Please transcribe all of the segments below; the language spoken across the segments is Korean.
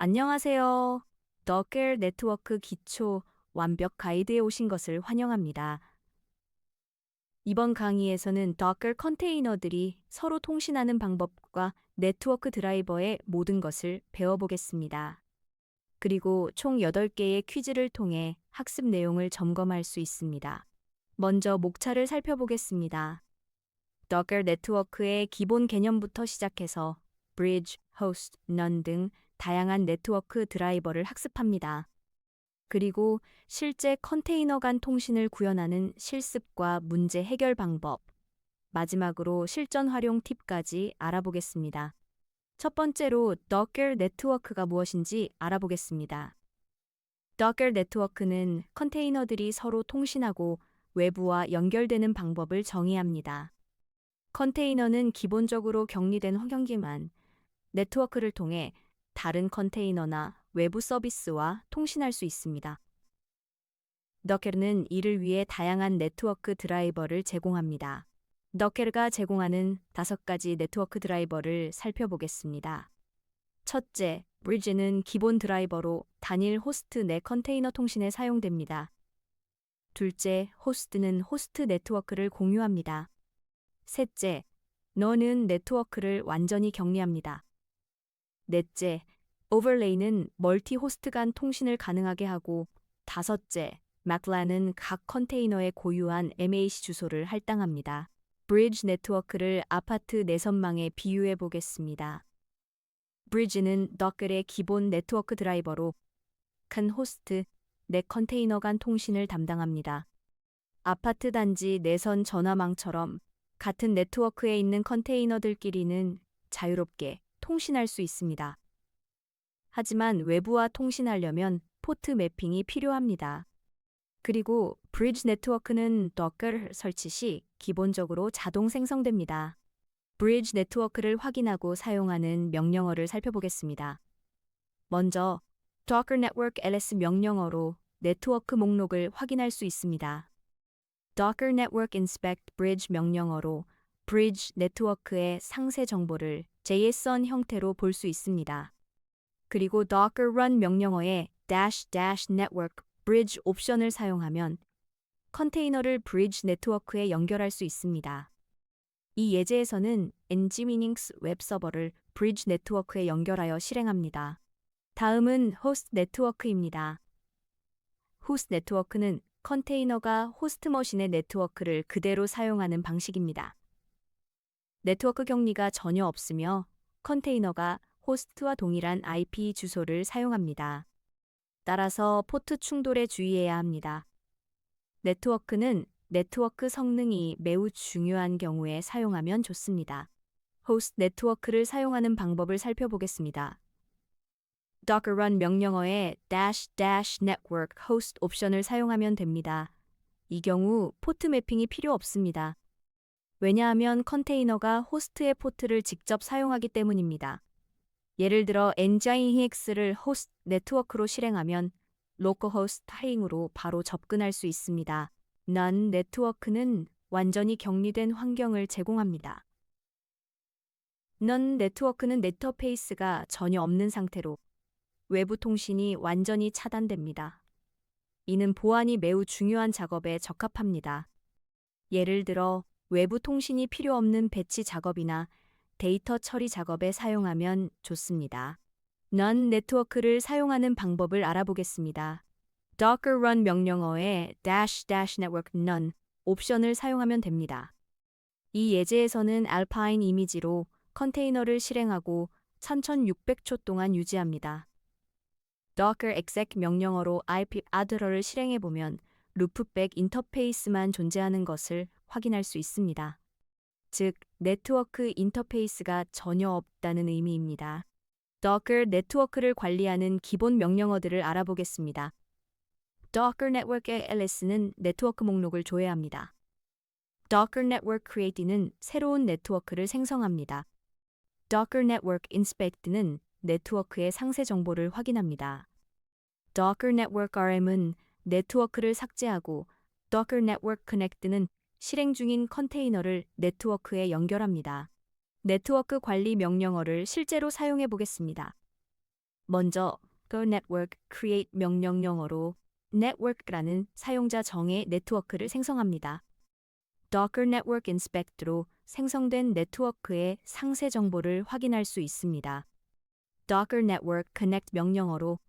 안녕하세요. Docker 네트워크 기초 완벽 가이드에 오신 것을 환영합니다. 이번 강의에서는 Docker 컨테이너들이 서로 통신하는 방법과 네트워크 드라이버의 모든 것을 배워보겠습니다. 그리고 총 8개의 퀴즈를 통해 학습 내용을 점검할 수 있습니다. 먼저 목차를 살펴보겠습니다. Docker 네트워크의 기본 개념부터 시작해서 Bridge, Host, None 등 다양한 네트워크 드라이버를 학습합니다. 그리고 실제 컨테이너 간 통신을 구현하는 실습과 문제 해결 방법, 마지막으로 실전 활용 팁까지 알아보겠습니다. 첫 번째로 Docker 네트워크가 무엇인지 알아보겠습니다. Docker 네트워크는 컨테이너들이 서로 통신하고 외부와 연결되는 방법을 정의합니다. 컨테이너는 기본적으로 격리된 환경기만 네트워크를 통해 다른 컨테이너나 외부 서비스와 통신할 수 있습니다. Docker는 이를 위해 다양한 네트워크 드라이버를 제공합니다. Docker가 제공하는 5가지 네트워크 드라이버를 살펴보겠습니다. 첫째, Bridge는 기본 드라이버로 단일 호스트 내 컨테이너 통신에 사용됩니다. 둘째, Host는 호스트 네트워크를 공유합니다. 셋째, None은 네트워크를 완전히 격리합니다. 넷째, Overlay는 멀티 호스트 간 통신을 가능하게 하고, 다섯째, MACLAN은 각 컨테이너에 고유한 MAC 주소를 할당합니다. 브리지 네트워크를 아파트 내선망에 비유해 보겠습니다. 브리지는 Docker의 기본 네트워크 드라이버로 큰 호스트, 내 컨테이너 간 통신을 담당합니다. 아파트 단지 내선 전화망처럼 같은 네트워크에 있는 컨테이너들끼리는 자유롭게 통신할 수 있습니다. 하지만 외부와 통신하려면 포트 매핑이 필요합니다. 그리고 브리지 네트워크는 Docker 설치 시 기본적으로 자동 생성됩니다. 브리지 네트워크를 확인하고 사용하는 명령어를 살펴보겠습니다. 먼저 Docker Network ls 명령어로 네트워크 목록을 확인할 수 있습니다. Docker Network Inspect Bridge 명령어로 브리지 네트워크의 상세 정보를 JSON 형태로 볼 수 있습니다. 그리고 Docker Run 명령어에 -network bridge 옵션을 사용하면 컨테이너를 브리지 네트워크에 연결할 수 있습니다. 이 예제에서는 nginx 웹 서버를 브리지 네트워크에 연결하여 실행합니다. 다음은 호스트 네트워크입니다. 호스트 네트워크는 컨테이너가 호스트 머신의 네트워크를 그대로 사용하는 방식입니다. 네트워크 격리가 전혀 없으며 컨테이너가 호스트와 동일한 IP 주소를 사용합니다. 따라서 포트 충돌에 주의해야 합니다. 네트워크는 네트워크 성능이 매우 중요한 경우에 사용하면 좋습니다. 호스트 네트워크를 사용하는 방법을 살펴보겠습니다. Docker Run 명령어에 -network host 옵션을 사용하면 됩니다. 이 경우 포트 매핑이 필요 없습니다. 왜냐하면 컨테이너가 호스트의 포트를 직접 사용하기 때문입니다. 예를 들어 nginx를 호스트 네트워크로 실행하면 로컬호스트 타잉으로 바로 접근할 수 있습니다. None 네트워크는 완전히 격리된 환경을 제공합니다. None 네트워크는 네터페이스가 전혀 없는 상태로 외부 통신이 완전히 차단됩니다. 이는 보안이 매우 중요한 작업에 적합합니다. 예를 들어 외부 통신이 필요 없는 배치 작업이나 데이터 처리 작업에 사용하면 좋습니다. None 네트워크를 사용하는 방법을 알아보겠습니다. Docker Run 명령어에 -network none 옵션을 사용하면 됩니다. 이 예제에서는 알파인 이미지로 컨테이너를 실행하고 3600초 동안 유지합니다. Docker exec 명령어로 ipip adder를 실행해보면 루프백 인터페이스만 존재하는 것을 확인할 수 있습니다. 즉, 네트워크 인터페이스가 전혀 없다는 의미입니다. Docker 네트워크를 관리하는 기본 명령어들을 알아보겠습니다. Docker Network ls는 네트워크 목록을 조회합니다. Docker Network Create는 새로운 네트워크를 생성합니다. Docker Network Inspect는 네트워크의 상세 정보를 확인합니다. Docker Network RM은 네트워크를 삭제하고 Docker Network Connect는 실행 중인 컨테이너를 네트워크에 연결합니다. 네트워크 관리 명령어를 실제로 사용해 보겠습니다. 먼저 Go Network Create 명령어로 Network라는 사용자 정의 네트워크를 생성합니다. Docker Network Inspect로 생성된 네트워크의 상세 정보를 확인할 수 있습니다. Docker Network Connect 명령어로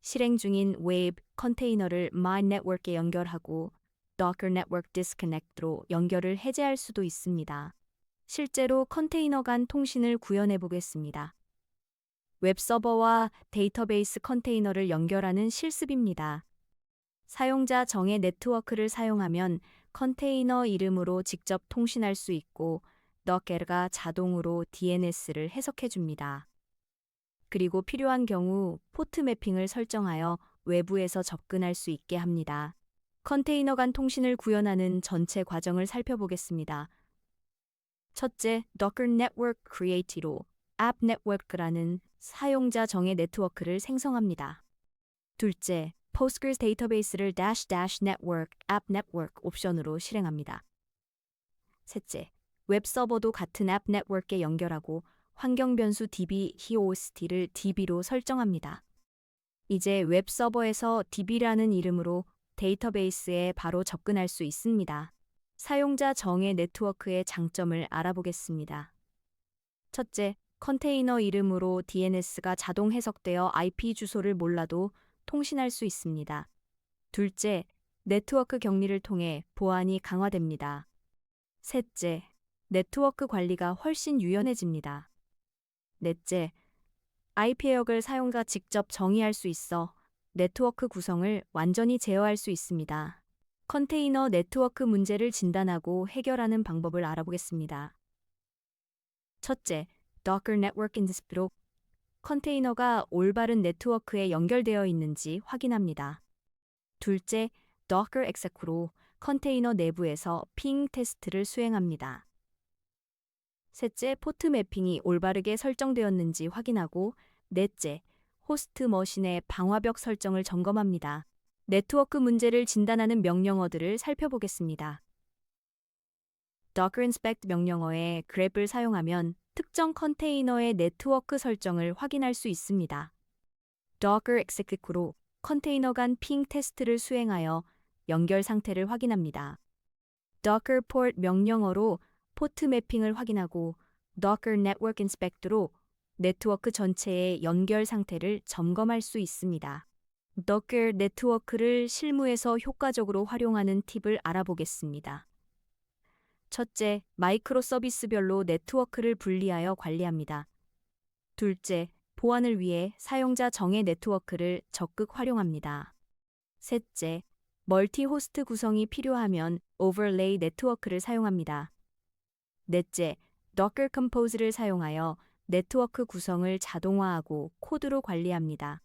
실행 중인 웹 컨테이너를 My Network에 연결하고 Docker Network Disconnect로 연결을 해제할 수도 있습니다. 실제로 컨테이너 간 통신을 구현해 보겠습니다. 웹서버와 데이터베이스 컨테이너를 연결하는 실습입니다. 사용자 정의 네트워크를 사용하면 컨테이너 이름으로 직접 통신할 수 있고 Docker가 자동으로 DNS를 해석해 줍니다. 그리고 필요한 경우 포트 매핑을 설정하여 외부에서 접근할 수 있게 합니다. 컨테이너 간 통신을 구현하는 전체 과정을 살펴보겠습니다. 첫째, Docker Network Create로 App Network라는 사용자 정의 네트워크를 생성합니다. 둘째, Postgres 데이터베이스를 -network, app network 옵션으로 실행합니다. 셋째, 웹서버도 같은 app network에 연결하고 환경 변수 db host를 db로 설정합니다. 이제 웹서버에서 db라는 이름으로 데이터베이스에 바로 접근할 수 있습니다. 사용자 정의 네트워크의 장점을 알아보겠습니다. 첫째, 컨테이너 이름으로 DNS가 자동 해석되어 IP 주소를 몰라도 통신할 수 있습니다. 둘째, 네트워크 격리를 통해 보안이 강화됩니다. 셋째, 네트워크 관리가 훨씬 유연해집니다. 넷째, IP 해역을 사용자 직접 정의할 수 있어 네트워크 구성을 완전히 제어할 수 있습니다. 컨테이너 네트워크 문제를 진단하고 해결하는 방법을 알아보겠습니다. 첫째, Docker Network Inspect로 컨테이너가 올바른 네트워크에 연결되어 있는지 확인합니다. 둘째, Docker Exec로 컨테이너 내부에서 핑 테스트를 수행합니다. 셋째, 포트 매핑이 올바르게 설정되었는지 확인하고 넷째, 호스트 머신의 방화벽 설정을 점검합니다. 네트워크 문제를 진단하는 명령어들을 살펴보겠습니다. Docker Inspect 명령어에 grep을 사용하면 특정 컨테이너의 네트워크 설정을 확인할 수 있습니다. Docker Exec로 컨테이너 간 핑 테스트를 수행하여 연결 상태를 확인합니다. Docker Port 명령어로 포트 매핑을 확인하고 Docker Network Inspect로 네트워크 전체의 연결 상태를 점검할 수 있습니다. Docker 네트워크를 실무에서 효과적으로 활용하는 팁을 알아보겠습니다. 첫째, 마이크로 서비스별로 네트워크를 분리하여 관리합니다. 둘째, 보안을 위해 사용자 정의 네트워크를 적극 활용합니다. 셋째, 멀티 호스트 구성이 필요하면 오버레이 네트워크를 사용합니다. 넷째, Docker Compose를 사용하여 네트워크 구성을 자동화하고 코드로 관리합니다.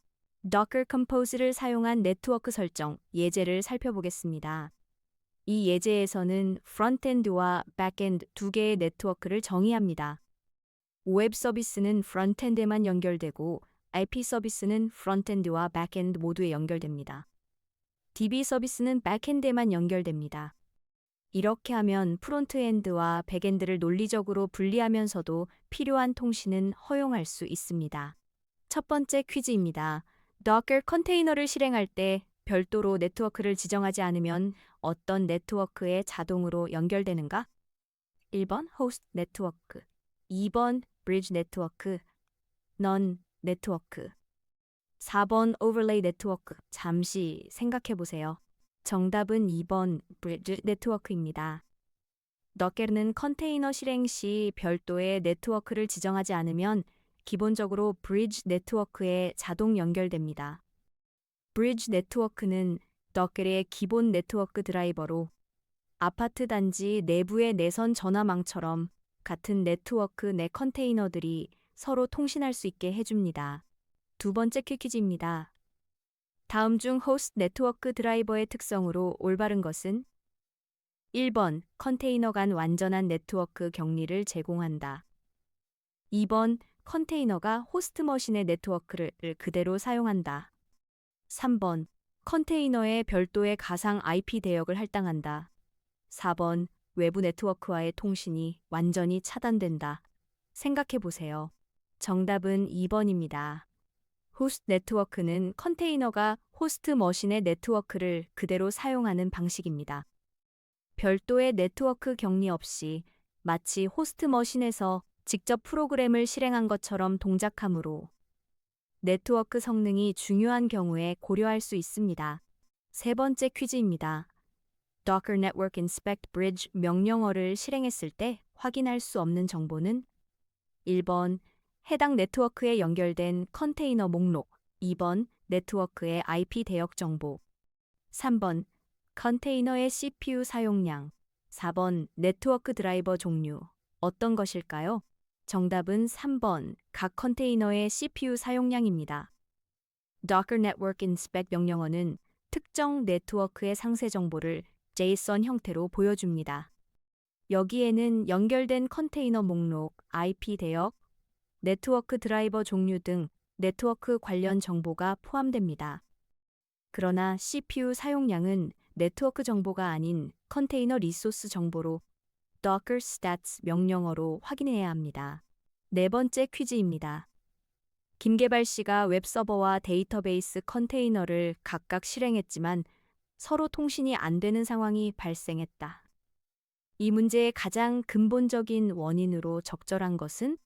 Docker Compose를 사용한 네트워크 설정 예제를 살펴보겠습니다. 이 예제에서는 프론트엔드와 백엔드 두 개의 네트워크를 정의합니다. 웹 서비스는 프론트엔드에만 연결되고 IP 서비스는 프론트엔드와 백엔드 모두에 연결됩니다. DB 서비스는 백엔드에만 연결됩니다. 이렇게 하면 프론트엔드와 백엔드를 논리적으로 분리하면서도 필요한 통신은 허용할 수 있습니다. 첫 번째 퀴즈입니다. Docker 컨테이너를 실행할 때 별도로 네트워크를 지정하지 않으면 어떤 네트워크에 자동으로 연결되는가? 1번 호스트 네트워크, 2번 브리지 네트워크, 넌 네트워크, 4번 오버레이 네트워크. 잠시 생각해 보세요. 정답은 2번 브리지 네트워크입니다. Docker는 컨테이너 실행 시 별도의 네트워크를 지정하지 않으면 기본적으로 브리지 네트워크에 자동 연결됩니다. 브리지 네트워크는 Docker의 기본 네트워크 드라이버로 아파트 단지 내부의 내선 전화망처럼 같은 네트워크 내 컨테이너들이 서로 통신할 수 있게 해줍니다. 두 번째 퀴즈입니다. 다음 중 호스트 네트워크 드라이버의 특성으로 올바른 것은 1번 컨테이너 간 완전한 네트워크 격리를 제공한다. 2번 컨테이너가 호스트 머신의 네트워크를 그대로 사용한다. 3번 컨테이너에 별도의 가상 IP 대역을 할당한다. 4번 외부 네트워크와의 통신이 완전히 차단된다. 생각해 보세요. 정답은 2번입니다. 호스트 네트워크는 컨테이너가 호스트 머신의 네트워크를 그대로 사용하는 방식입니다. 별도의 네트워크 격리 없이 마치 호스트 머신에서 직접 프로그램을 실행한 것처럼 동작하므로 네트워크 성능이 중요한 경우에 고려할 수 있습니다. 세 번째 퀴즈입니다. Docker Network Inspect Bridge 명령어를 실행했을 때 확인할 수 없는 정보는 1번 해당 네트워크에 연결된 컨테이너 목록, 2번 네트워크의 IP 대역 정보, 3번 컨테이너의 CPU 사용량, 4번 네트워크 드라이버 종류. 어떤 것일까요? 정답은 3번 각 컨테이너의 CPU 사용량입니다. Docker Network Inspect 명령어는 특정 네트워크의 상세 정보를 JSON 형태로 보여줍니다. 여기에는 연결된 컨테이너 목록, IP 대역, 네트워크 드라이버 종류 등 네트워크 관련 정보가 포함됩니다. 그러나 CPU 사용량은 네트워크 정보가 아닌 컨테이너 리소스 정보로 Docker Stats 명령어로 확인해야 합니다. 네 번째 퀴즈입니다. 김계발 씨가 웹서버와 데이터베이스 컨테이너를 각각 실행했지만 서로 통신이 안 되는 상황이 발생했다. 이 문제의 가장 근본적인 원인으로 적절한 것은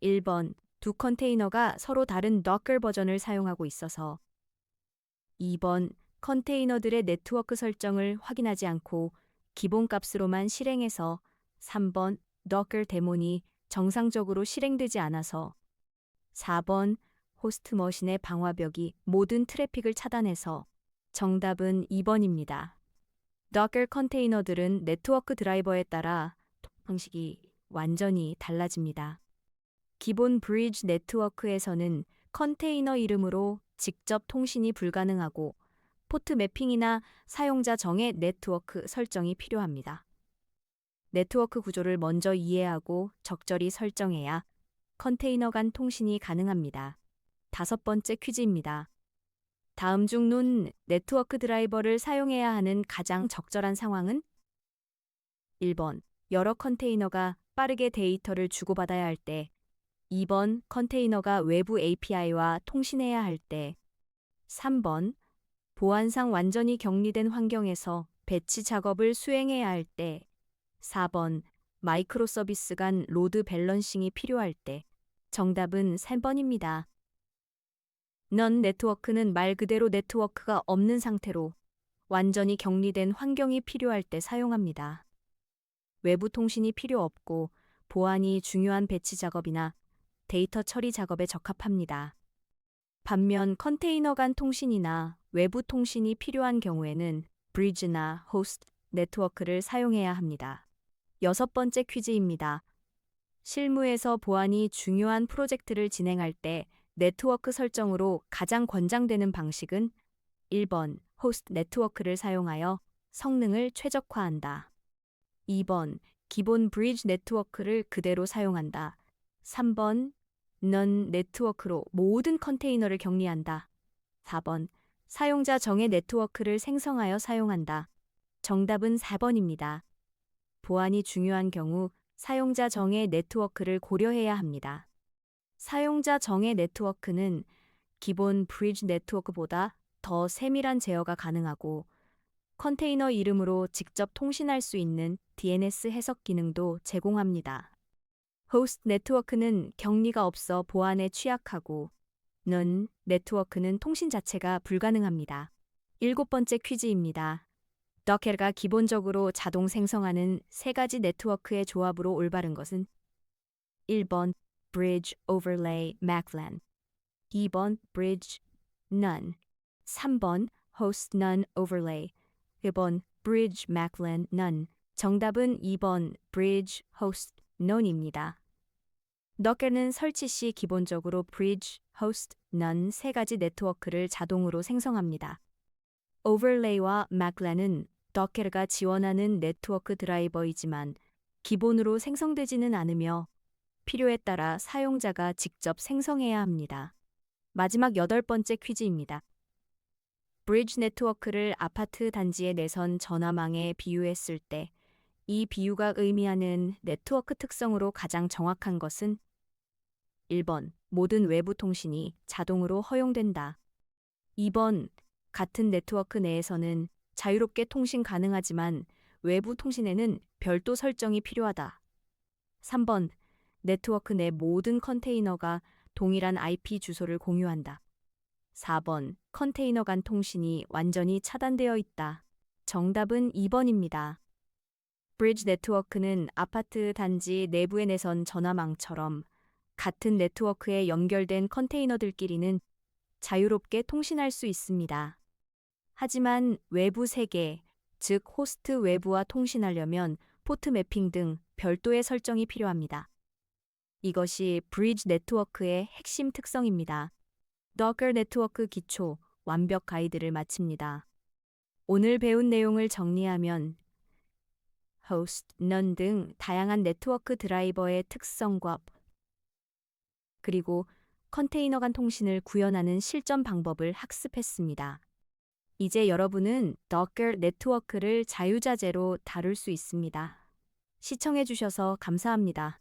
1번 두 컨테이너가 서로 다른 Docker 버전을 사용하고 있어서 2번 컨테이너들의 네트워크 설정을 확인하지 않고 기본값으로만 실행해서 3번 Docker 데몬이 정상적으로 실행되지 않아서 4번 호스트 머신의 방화벽이 모든 트래픽을 차단해서 정답은 2번입니다. Docker 컨테이너들은 네트워크 드라이버에 따라 방식이 완전히 달라집니다. 기본 브리지 네트워크에서는 컨테이너 이름으로 직접 통신이 불가능하고 포트 매핑이나 사용자 정의 네트워크 설정이 필요합니다. 네트워크 구조를 먼저 이해하고 적절히 설정해야 컨테이너 간 통신이 가능합니다. 다섯 번째 퀴즈입니다. 다음 중 nun 네트워크 드라이버를 사용해야 하는 가장 적절한 상황은 1번 여러 컨테이너가 빠르게 데이터를 주고받아야 할 때, 2번 컨테이너가 외부 API와 통신해야 할 때, 3번 보안상 완전히 격리된 환경에서 배치 작업을 수행해야 할 때, 4번 마이크로 서비스 간 로드 밸런싱이 필요할 때. 정답은 3번입니다. 넌 네트워크는 말 그대로 네트워크가 없는 상태로 완전히 격리된 환경이 필요할 때 사용합니다. 외부 통신이 필요 없고 보안이 중요한 배치 작업이나 데이터 처리 작업에 적합합니다. 반면 컨테이너 간 통신이나 외부 통신이 필요한 경우에는 브리지나 호스트 네트워크를 사용해야 합니다. 여섯 번째 퀴즈입니다. 실무에서 보안이 중요한 프로젝트를 진행할 때 네트워크 설정으로 가장 권장되는 방식은 1번 호스트 네트워크를 사용하여 성능을 최적화한다. 2번 기본 브리지 네트워크를 그대로 사용한다. 3번 넌 네트워크로 모든 컨테이너를 격리한다. 4번 사용자 정의 네트워크를 생성하여 사용한다. 정답은 4번입니다. 보안이 중요한 경우 사용자 정의 네트워크를 고려해야 합니다. 사용자 정의 네트워크는 기본 브리지 네트워크보다 더 세밀한 제어가 가능하고 컨테이너 이름으로 직접 통신할 수 있는 DNS 해석 기능도 제공합니다. 호스트 네트워크는 격리가 없어 보안에 취약하고 넌 네트워크는 통신 자체가 불가능합니다. 일곱 번째 퀴즈입니다. Docker가 기본적으로 자동 생성하는 세 가지 네트워크의 조합으로 올바른 것은 1번 Bridge Overlay MACLAN, 2번 Bridge None, 3번 Host None Overlay, 4번 Bridge MACLAN None. 정답은 2번 Bridge Host None입니다. Docker는 설치 시 기본적으로 Bridge, Host, None 세 가지 네트워크를 자동으로 생성합니다. Overlay와 MACLAN은 Docker가 지원하는 네트워크 드라이버이지만 기본으로 생성되지는 않으며 필요에 따라 사용자가 직접 생성해야 합니다. 마지막 여덟 번째 퀴즈입니다. 브리지 네트워크를 아파트 단지에 내선 전화망에 비유했을 때 이 비유가 의미하는 네트워크 특성으로 가장 정확한 것은 1번 모든 외부 통신이 자동으로 허용된다. 2번, 같은 네트워크 내에서는 자유롭게 통신 가능하지만 외부 통신에는 별도 설정이 필요하다. 3번, 네트워크 내 모든 컨테이너가 동일한 IP 주소를 공유한다. 4번, 컨테이너 간 통신이 완전히 차단되어 있다. 정답은 2번입니다. 브리지 네트워크는 아파트 단지 내부에 내선 전화망처럼 같은 네트워크에 연결된 컨테이너들끼리는 자유롭게 통신할 수 있습니다. 하지만 외부 세계, 즉 호스트 외부와 통신하려면 포트 매핑 등 별도의 설정이 필요합니다. 이것이 브리지 네트워크의 핵심 특성입니다. Docker 네트워크 기초 완벽 가이드를 마칩니다. 오늘 배운 내용을 정리하면 host, none 등 다양한 네트워크 드라이버의 특성과 그리고 컨테이너 간 통신을 구현하는 실전 방법을 학습했습니다. 이제 여러분은 Docker 네트워크를 자유자재로 다룰 수 있습니다. 시청해 주셔서 감사합니다.